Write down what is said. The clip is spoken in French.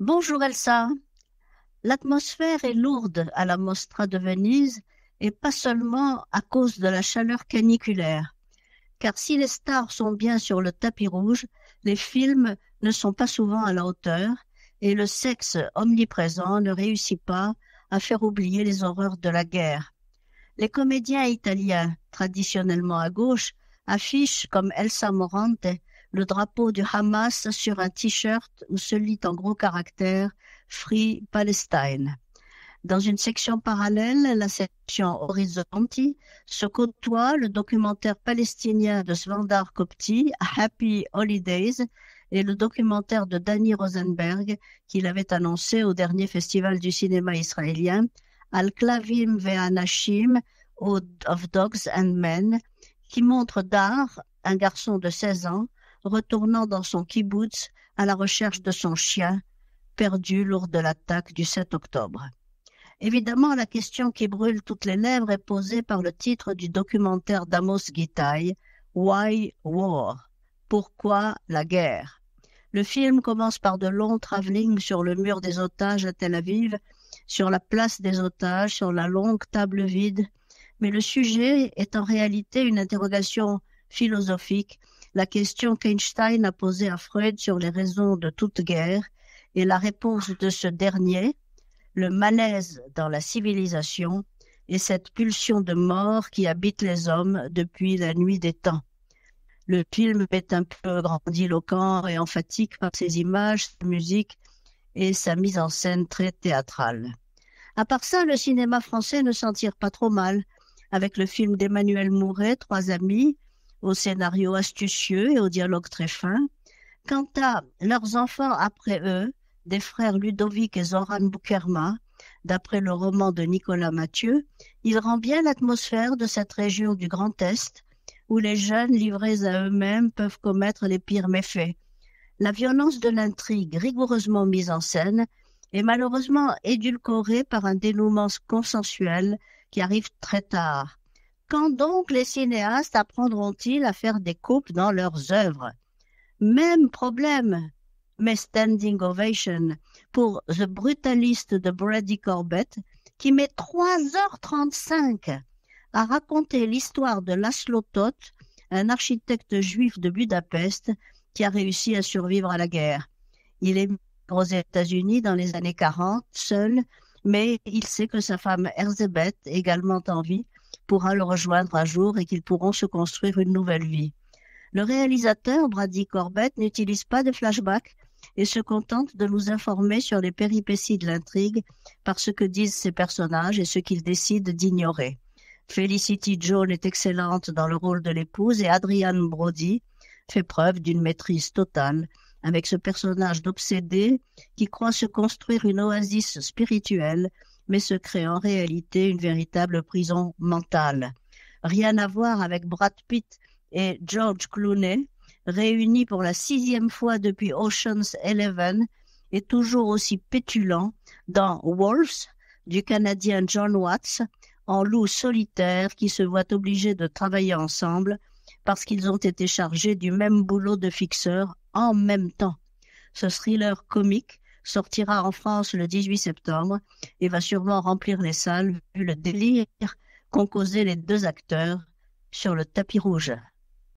Bonjour Elsa. L'atmosphère est lourde à la Mostra de Venise et pas seulement à cause de la chaleur caniculaire. Car si les stars sont bien sur le tapis rouge, les films ne sont pas souvent à la hauteur et le sexe omniprésent ne réussit pas à faire oublier les horreurs de la guerre. Les comédiens italiens, traditionnellement à gauche, affichent comme Elsa Morante le drapeau du Hamas sur un t-shirt où se lit en gros caractères Free Palestine. Dans une section parallèle, la section Horizonti, se côtoie le documentaire palestinien de Svandar Kopti, Happy Holidays, et le documentaire de Danny Rosenberg, qu'il avait annoncé au dernier festival du cinéma israélien, Al-Klavim ve'Anashim of Dogs and Men, qui montre Dar, un garçon de 16 ans, retournant dans son kibbutz à la recherche de son chien, perdu lors de l'attaque du 7 octobre. Évidemment, la question qui brûle toutes les lèvres est posée par le titre du documentaire d'Amos Gitaï, Why War? Pourquoi la guerre? Le film commence par de longs travelling sur le mur des otages à Tel Aviv, sur la place des otages, sur la longue table vide, mais le sujet est en réalité une interrogation philosophique, la question qu'Einstein a posée à Freud sur les raisons de toute guerre, et la réponse de ce dernier, le malaise dans la civilisation et cette pulsion de mort qui habite les hommes depuis la nuit des temps. Le film est un peu grandiloquent et emphatique par ses images, sa musique et sa mise en scène très théâtrale. À part ça, le cinéma français ne s'en tire pas trop mal, avec le film d'Emmanuel Mouret, Trois amis, au scénario astucieux et au dialogue très fin. Quant à leurs enfants après eux, des frères Ludovic et Zoran Boukerma, d'après le roman de Nicolas Mathieu, il rend bien l'atmosphère de cette région du Grand Est, où les jeunes livrés à eux-mêmes peuvent commettre les pires méfaits. La violence de l'intrigue, rigoureusement mise en scène, est malheureusement édulcorée par un dénouement consensuel qui arrive très tard. Quand donc les cinéastes apprendront-ils à faire des coupes dans leurs œuvres? Même problème, mais standing ovation pour The Brutalist de Brady Corbett, qui met 3h35 à raconter l'histoire de Laszlo Toth, un architecte juif de Budapest qui a réussi à survivre à la guerre. Il est aux États-Unis dans les années 40, seul, mais il sait que sa femme Erzébeth, également en vie, pourra le rejoindre un jour et qu'ils pourront se construire une nouvelle vie. Le réalisateur, Brady Corbett, n'utilise pas de flashback et se contente de nous informer sur les péripéties de l'intrigue par ce que disent ses personnages et ce qu'ils décident d'ignorer. Felicity Jones est excellente dans le rôle de l'épouse et Adrian Brody fait preuve d'une maîtrise totale avec ce personnage d'obsédé qui croit se construire une oasis spirituelle mais se crée en réalité une véritable prison mentale. Rien à voir avec Brad Pitt et George Clooney, réunis pour la 6e fois depuis Ocean's 11 et toujours aussi pétulants dans Wolves du Canadien John Watts, en loup solitaire qui se voient obligés de travailler ensemble parce qu'ils ont été chargés du même boulot de fixeur en même temps. Ce thriller comique sortira en France le 18 septembre et va sûrement remplir les salles vu le délire qu'ont causé les deux acteurs sur le tapis rouge.